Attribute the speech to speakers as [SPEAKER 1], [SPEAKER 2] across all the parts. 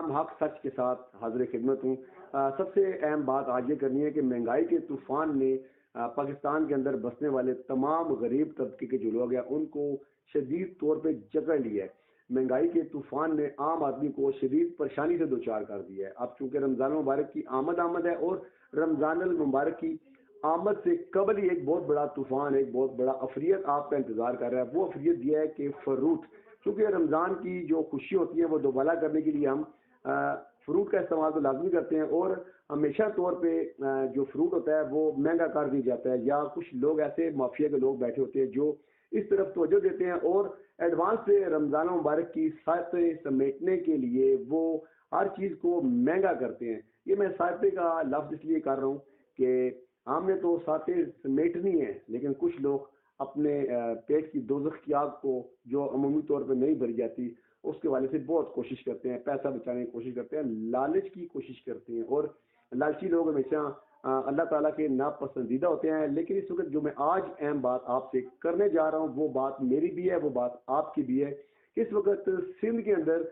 [SPEAKER 1] اسلام حق سچ کے ساتھ حاضر خدمت ہوں۔ سب سے اہم بات آج یہ کرنی ہے کہ مہنگائی کے طوفان نے پاکستان کے اندر بسنے والے تمام غریب طبقے کے جو لوگ ہیں ان کو شدید طور پہ جکڑ لیا ہے۔ مہنگائی کے طوفان نے عام آدمی کو شدید پریشانی سے دوچار کر دیا ہے۔ اب چونکہ رمضان المبارک کی آمد ہے اور رمضان المبارک کی آمد سے قبل ہی ایک بہت بڑا طوفان، ایک بہت بڑا افریت آپ کا انتظار کر رہا ہے۔ وہ افریت یہ ہے کہ فروٹ، کیونکہ رمضان کی جو خوشی ہوتی ہے وہ دوبالا کرنے کے لیے ہم فروٹ کا استعمال تو لازمی کرتے ہیں، اور ہمیشہ طور پہ جو فروٹ ہوتا ہے وہ مہنگا کر دیا جاتا ہے، یا کچھ لوگ ایسے مافیا کے لوگ بیٹھے ہوتے ہیں جو اس طرف توجہ دیتے ہیں اور ایڈوانس سے رمضان مبارک کی سائطے سمیٹنے کے لیے وہ ہر چیز کو مہنگا کرتے ہیں۔ یہ میں سائطے کا لفظ اس لیے کر رہا ہوں کہ ہم نے تو سائطے سمیٹنی ہے، لیکن کچھ لوگ اپنے پیٹ کی دوزخ کی آگ کو جو عمومی طور پہ نہیں بھری جاتی اس کے والے سے بہت کوشش کرتے ہیں، پیسہ بچانے کی کوشش کرتے ہیں، لالچ کی کوشش کرتے ہیں، اور لالچی لوگ ہمیشہ اللہ تعالیٰ کے ناپسندیدہ ہوتے ہیں۔ لیکن اس وقت جو میں آج اہم بات آپ سے کرنے جا رہا ہوں وہ بات میری بھی ہے، وہ بات آپ کی بھی ہے۔ اس وقت سندھ کے اندر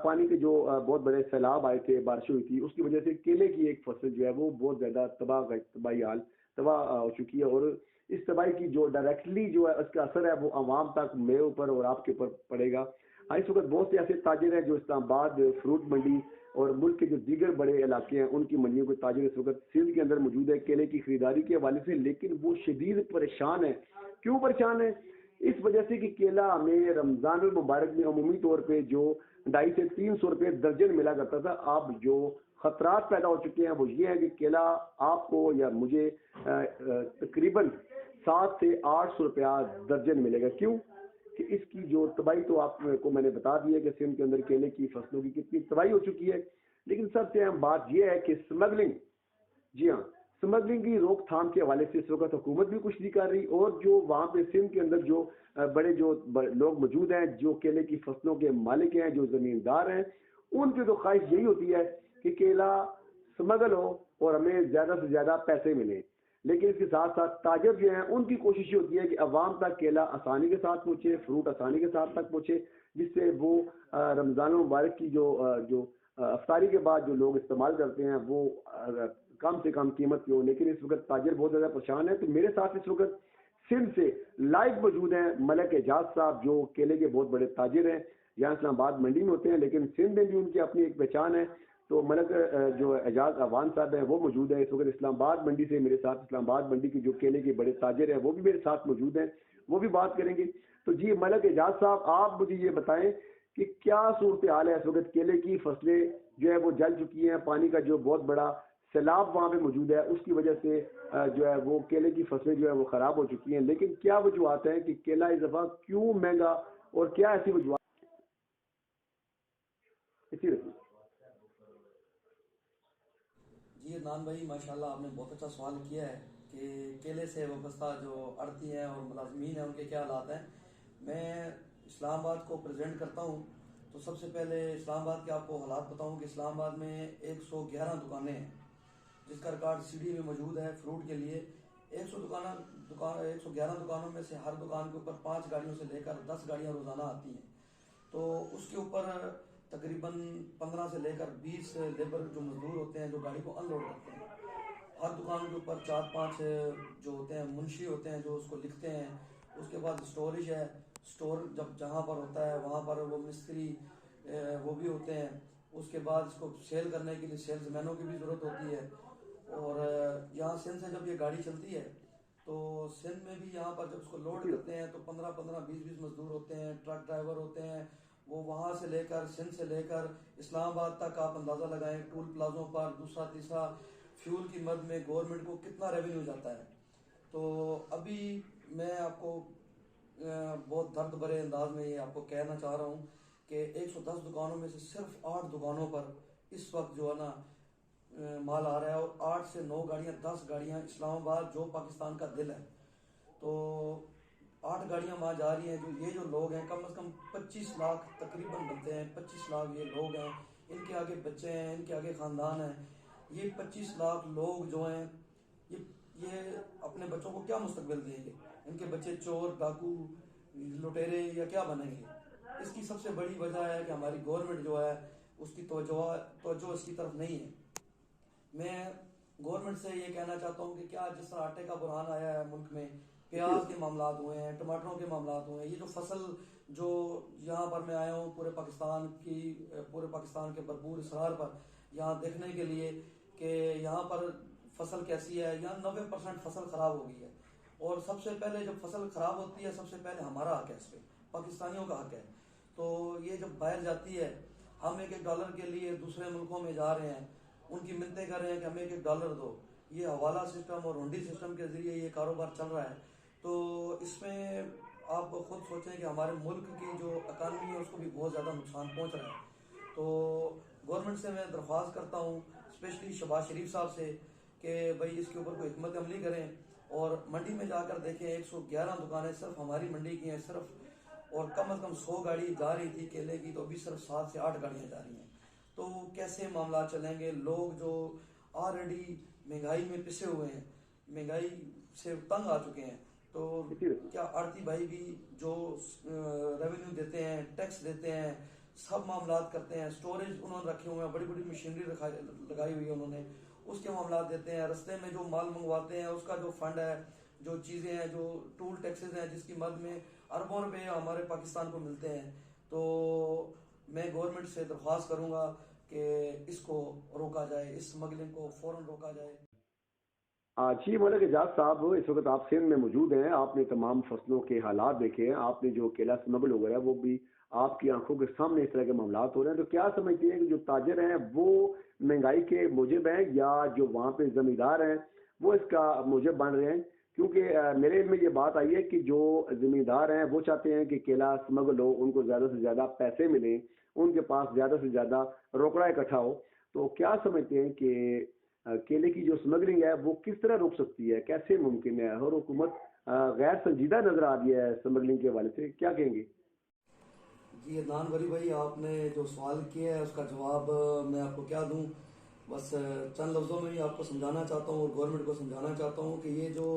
[SPEAKER 1] پانی کے جو بہت بڑے سیلاب آئے تھے، بارش ہوئی تھی، اس کی وجہ سے کیلے کی ایک فصل جو ہے وہ بہت زیادہ تباہ ہو چکی ہے، اور اس تباہی کی جو ڈائریکٹلی جو ہے اس کا اثر ہے وہ عوام تک، میرے اوپر اور آپ کے اوپر پڑے گا۔ اس وقت بہت سے ایسے تاجر ہیں جو اسلام آباد فروٹ منڈی اور ملک کے جو دیگر بڑے علاقے ہیں ان کی منڈیوں کے تاجر اس وقت سندھ کے اندر موجود ہے کیلے کی خریداری کے حوالے سے، لیکن وہ شدید پریشان ہے۔ کیوں پریشان ہے؟ اس وجہ سے کہ کیلا ہمیں رمضان المبارک میں عمومی طور پہ جو 250 سے 300 روپے درجن ملا کرتا تھا، اب جو خطرات پیدا ہو چکے ہیں وہ یہ ہے کہ کیلا آپ کو یا مجھے تقریباً 700 سے 800 روپیہ درجن ملے گا۔ کیوں کہ اس کی جو تباہی تو آپ کو میں نے بتا دی ہے کہ سندھ کے اندر کیلے کی فصلوں کی کتنی تباہی ہو چکی ہے، لیکن سب سے اہم بات یہ ہے کہ اسمگلنگ، جی ہاں، اسمگلنگ کی روک تھام کے حوالے سے اس وقت حکومت بھی کچھ نہیں کر رہی، اور جو وہاں پہ سندھ کے اندر جو بڑے جو لوگ موجود ہیں جو کیلے کی فصلوں کے مالک ہیں، جو زمیندار ہیں، ان کی تو خواہش یہی ہوتی ہے کہ کیلا اسمگل ہو اور ہمیں زیادہ سے زیادہ پیسے ملیں۔ لیکن اس کے ساتھ ساتھ تاجر جو ہیں ان کی کوشش ہوتی ہے کہ عوام تک کیلا آسانی کے ساتھ پہنچے، فروٹ آسانی کے ساتھ تک پہنچے، جس سے وہ رمضان المبارک کی جو افطاری کے بعد جو لوگ استعمال کرتے ہیں وہ کم سے کم قیمت کی ہو۔ لیکن اس وقت تاجر بہت زیادہ پریشان ہے۔ تو میرے ساتھ اس وقت سندھ سے لائیو موجود ہیں ملک اعجاز صاحب، جو کیلے کے بہت بڑے تاجر ہیں، یہاں اسلام آباد منڈی میں ہوتے ہیں لیکن سندھ میں بھی ان کی اپنی ایک پہچان ہے۔ تو ملک جو اعجاز اعوان صاحب ہیں وہ موجود ہیں اس وقت اسلام آباد منڈی سے میرے ساتھ۔ اسلام آباد منڈی کے جو کیلے کے بڑے تاجر ہیں وہ بھی میرے ساتھ موجود ہیں، وہ بھی بات کریں گے۔ تو جی ملک اعجاز صاحب، آپ مجھے یہ بتائیں کہ کیا صورتحال ہے اس وقت؟ کیلے کی فصلیں جو ہے وہ جل چکی ہیں، پانی کا جو بہت بڑا سیلاب وہاں پہ موجود ہے اس کی وجہ سے جو ہے وہ کیلے کی فصلیں جو ہے وہ خراب ہو چکی ہیں، لیکن کیا وجوہات ہیں کہ کیلا اس دفعہ کیوں مہنگا، اور کیا ایسی وجوہات؟ اسی رکھیں
[SPEAKER 2] جی عدنان بھائی، ماشاءاللہ آپ نے بہت اچھا سوال کیا ہے کہ کیلے سے وابستہ جو آڑتی ہیں اور ملازمین ہیں ان کے کیا حالات ہیں۔ میں اسلام آباد کو پریزنٹ کرتا ہوں، تو سب سے پہلے اسلام آباد کے آپ کو حالات بتاؤں کہ اسلام آباد میں 111 دکانیں ہیں، جس کا ریکارڈ سی ڈی میں موجود ہے فروٹ کے لیے۔ 111 دکانوں میں سے ہر دکان کے اوپر 5 گاڑیوں سے لے کر 10 گاڑیاں روزانہ آتی ہیں، تو اس کے اوپر تقریباً 15 سے لے کر 20 لیبر جو مزدور ہوتے ہیں جو گاڑی کو ان لوڈ کرتے ہیں۔ ہر دکان کے اوپر 4-5 جو ہوتے ہیں منشی ہوتے ہیں جو اس کو لکھتے ہیں۔ اس کے بعد اسٹوریج ہے، اسٹور جب جہاں پر ہوتا ہے وہاں پر وہ مستری وہ بھی ہوتے ہیں۔ اس کے بعد اس کو سیل کرنے کے لیے سیلز مینوں کی بھی ضرورت ہوتی ہے۔ اور یہاں سندھ سے جب یہ گاڑی چلتی ہے تو سندھ میں بھی یہاں پر جب اس کو لوڈ کرتے ہیں تو 15-20 مزدور ہوتے ہیں، ٹرک ڈرائیور ہوتے ہیں، وہ وہاں سے لے کر سندھ سے لے کر اسلام آباد تک آپ اندازہ لگائیں ٹول پلازوں پر دوسرا تیسرا فیول کی مد میں گورنمنٹ کو کتنا ریونیو جاتا ہے۔ تو ابھی میں آپ کو بہت درد بھرے انداز میں یہ آپ کو کہنا چاہ رہا ہوں کہ 110 دکانوں میں سے صرف 8 دکانوں پر اس وقت جو ہے نا مال آ رہا ہے، اور 8 سے 9 گاڑیاں 10 گاڑیاں اسلام آباد جو پاکستان کا دل ہے، تو 8 گاڑیاں وہاں جا رہی ہیں۔ جو یہ جو لوگ ہیں کم از کم 25 لاکھ تقریباً بنتے ہیں، 25 لاکھ یہ لوگ ہیں، ان کے آگے بچے ہیں، ان کے آگے خاندان ہیں۔ یہ 25 لاکھ لوگ جو ہیں یہ اپنے بچوں کو کیا مستقبل دیں گے؟ ان کے بچے چور ڈاکو لٹیرے یا کیا بنیں گے؟ اس کی سب سے بڑی وجہ ہے کہ ہماری گورنمنٹ جو ہے اس کی توجہ اس کی طرف نہیں ہے. میں گورنمنٹ سے یہ کہنا چاہتا ہوں کہ کیا جس طرح آٹے کا بحران آیا ہے ملک میں, پیاز کے معاملات ہوئے ہیں, ٹماٹروں کے معاملات ہوئے ہیں, یہ جو فصل جو یہاں پر میں آیا ہوں پورے پاکستان کے بھرپور اسرار پر یہاں دیکھنے کے لیے کہ یہاں پر فصل کیسی ہے, یہاں 90% فصل خراب ہو گئی ہے. اور سب سے پہلے جب فصل خراب ہوتی ہے سب سے پہلے ہمارا حق ہے, اس پہ پاکستانیوں کا حق ہے. تو یہ جب باہر جاتی ہے, ہم $1 کے لیے دوسرے ملکوں میں جا رہے ہیں, ان کی منتیں کر رہے ہیں کہ ہمیں $1 دو. یہ حوالہ سسٹم اور ہنڈی سسٹم کے ذریعے یہ کاروبار چل رہا ہے. تو اس میں آپ خود سوچیں کہ ہمارے ملک کی جو اکانومی ہے اس کو بھی بہت زیادہ نقصان پہنچ رہا ہے. تو گورنمنٹ سے میں درخواست کرتا ہوں, اسپیشلی شہباز شریف صاحب سے, کہ بھائی اس کے اوپر کوئی حکمت عملی کریں اور منڈی میں جا کر دیکھیں. 111 دکانیں صرف ہماری منڈی کی ہیں صرف, اور کم از کم 100 گاڑی جا رہی تھی کیلے کی, تو ابھی صرف 7 سے 8 گاڑیاں جا رہی ہیں. تو کیسے معاملات چلیں گے؟ لوگ جو آلریڈی مہنگائی میں پسے ہوئے ہیں, مہنگائی سے تنگ آ چکے ہیں, تو کیا آڑتی بھائی بھی جو ریونیو دیتے ہیں, ٹیکس دیتے ہیں, سب معاملات کرتے ہیں, سٹوریج انہوں نے رکھے ہوئے ہیں, بڑی بڑی مشینری لگائی ہوئی ہے انہوں نے, اس کے معاملات دیتے ہیں. رستے میں جو مال منگواتے ہیں اس کا جو فنڈ ہے, جو چیزیں ہیں, جو ٹول ٹیکسز ہیں جس کی مد میں اربوں روپے ہمارے پاکستان کو ملتے ہیں. تو میں گورنمنٹ سے درخواست کروں گا کہ اس کو روکا جائے, اس اسمگلنگ کو فوراً روکا جائے.
[SPEAKER 1] جی ملک اعجاز صاحب, اس وقت آپ سندھ میں موجود ہیں, آپ نے تمام فصلوں کے حالات دیکھے ہیں, آپ نے جو کیلا اسمگل ہو گیا وہ بھی آپ کی آنکھوں کے سامنے اس طرح کے معاملات ہو رہے ہیں. تو کیا سمجھتے ہیں کہ جو تاجر ہیں وہ مہنگائی کے موجب ہیں, یا جو وہاں پہ زمیندار ہیں وہ اس کا موجب بن رہے ہیں؟ کیونکہ میرے علم میں یہ بات آئی ہے کہ جو زمیندار ہیں وہ چاہتے ہیں کہ کیلا اسمگل ہو, ان کو زیادہ سے زیادہ پیسے ملیں, ان کے پاس زیادہ سے زیادہ روکڑا اکٹھا ہو. تو کیا سمجھتے ہیں کہ کیلے کی جو اسمگلنگ ہے وہ کس طرح رک سکتی ہے, کیسے ممکن ہے؟ اور حکومت غیر سنجیدہ نظر آ رہی ہے اسمگلنگ کے حوالے سے, کیا کہیں گے؟
[SPEAKER 2] جی عدنان ولی بھائی, آپ نے جو سوال کیا ہے اس کا جواب میں آپ کو کیا دوں. بس چند لفظوں میں ہی آپ کو سمجھانا چاہتا ہوں اور گورنمنٹ کو سمجھانا چاہتا ہوں کہ یہ جو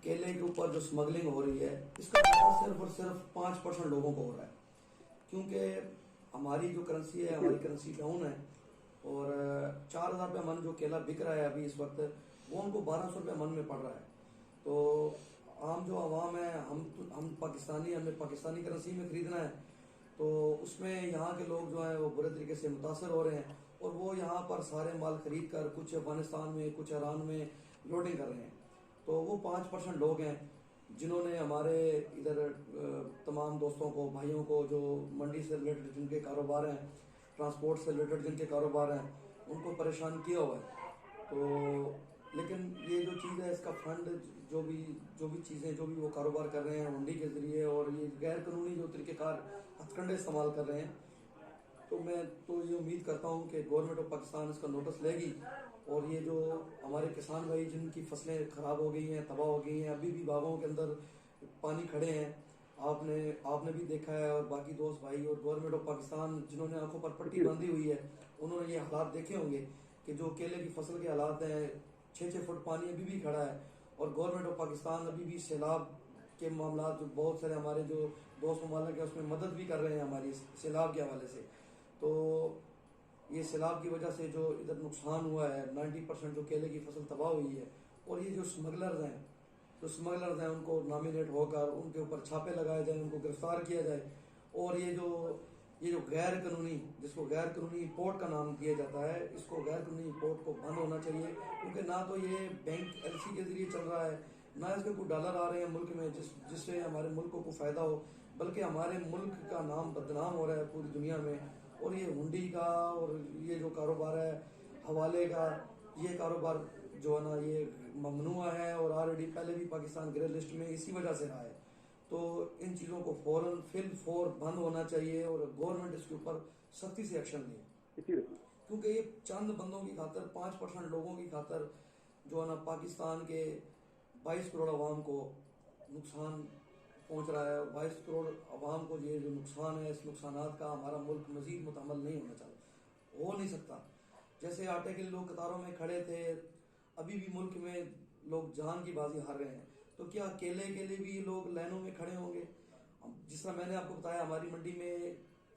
[SPEAKER 2] کیلے کے اوپر جو اسمگلنگ ہو رہی ہے اس کا صرف اور صرف 5% لوگوں کو ہو رہا ہے. کیونکہ ہماری جو کرنسی ہے, ہماری کرنسی ڈاؤن ہے, اور 4,000 روپے من جو کیلا بک رہا ہے ابھی اس وقت, وہ ان کو 1,200 روپے من میں پڑ رہا ہے. تو عام جو عوام ہے, ہم پاکستانی, ہمیں پاکستانی کرنسی میں خریدنا ہے, تو اس میں یہاں کے لوگ جو ہیں وہ برے طریقے سے متاثر ہو رہے ہیں, اور وہ یہاں پر سارے مال خرید کر کچھ افغانستان میں کچھ ایران میں لوڈنگ کر رہے ہیں. تو وہ 5% لوگ ہیں جنہوں نے ہمارے ادھر تمام دوستوں کو, بھائیوں کو جو منڈی سے ریلیٹڈ جن کے کاروبار ہیں, ٹرانسپورٹ سے ریلیٹڈ جن کے کاروبار ہیں, ان کو پریشان کیا ہوا ہے. تو لیکن یہ جو چیز ہے اس کا فنڈ جو بھی چیزیں جو بھی وہ کاروبار کر رہے ہیں منڈی کے ذریعے, اور یہ غیر قانونی جو طریقہ کار ہتھ کنڈے استعمال کر رہے ہیں, تو میں تو یہ امید کرتا ہوں کہ گورنمنٹ آف پاکستان اس کا نوٹس لے گی. اور یہ جو ہمارے کسان بھائی جن کی فصلیں خراب ہو گئی ہیں, تباہ ہو گئی ہیں, ابھی بھی باغوں کے اندر پانی کھڑے ہیں, آپ نے بھی دیکھا ہے, اور باقی دوست بھائی اور گورنمنٹ آف پاکستان جنہوں نے آنکھوں پر پٹی باندھی ہوئی ہے انہوں نے یہ حالات دیکھے ہوں گے کہ جو کیلے کی فصل کے حالات ہیں, 6 فٹ پانی ابھی بھی کھڑا ہے. اور گورنمنٹ آف پاکستان ابھی بھی سیلاب کے معاملات, جو بہت سارے ہمارے جو دوست ممالک ہیں اس میں مدد بھی کر رہے ہیں ہماری سیلاب کے حوالے سے. تو یہ سیلاب کی وجہ سے جو ادھر نقصان ہوا ہے, 90% جو کیلے کی فصل تباہ ہوئی ہے, اور یہ جو اسمگلرز ہیں ان کو نامینیٹ ہو کر ان کے اوپر چھاپے لگائے جائیں, ان کو گرفتار کیا جائے. اور یہ جو غیر قانونی, جس کو غیر قانونی امپورٹ کا نام دیا جاتا ہے, اس کو غیر قانونی امپورٹ کو بند ہونا چاہیے. کیونکہ نہ تو یہ بینک ایل سی کے ذریعے چل رہا ہے, نہ اس کے کوئی ڈالر آ رہے ہیں ملک میں جس سے ہمارے ملک کو فائدہ ہو, بلکہ ہمارے ملک کا نام بدنام ہو رہا ہے پوری دنیا میں. اور یہ ہنڈی کا اور یہ جو کاروبار ہے حوالے کا, یہ کاروبار جو ہے نا یہ ممنوع ہے, اور آلریڈی پہلے بھی پاکستان گرے لسٹ میں اسی وجہ سے رہا ہے. تو ان چیزوں کو فوراً فور بند ہونا چاہیے, اور گورنمنٹ اس کے اوپر سختی سے ایکشن لے. کیونکہ یہ چند بندوں کی خاطر, 5% لوگوں کی خاطر جو ہے نا پاکستان کے 22 کروڑ عوام کو نقصان پہنچ رہا ہے. 22 کروڑ عوام کو یہ جو نقصان ہے, اس نقصانات کا ہمارا ملک مزید متحمل نہیں ہونا چاہتا, ہو نہیں سکتا. جیسے آٹے کے لوگ قطاروں میں کھڑے تھے, ابھی بھی ملک میں لوگ جان کی بازی ہار رہے ہیں, تو کیا کیلے کے لیے بھی لوگ لائنوں میں کھڑے ہوں گے؟ جس طرح میں نے آپ کو بتایا, ہماری منڈی میں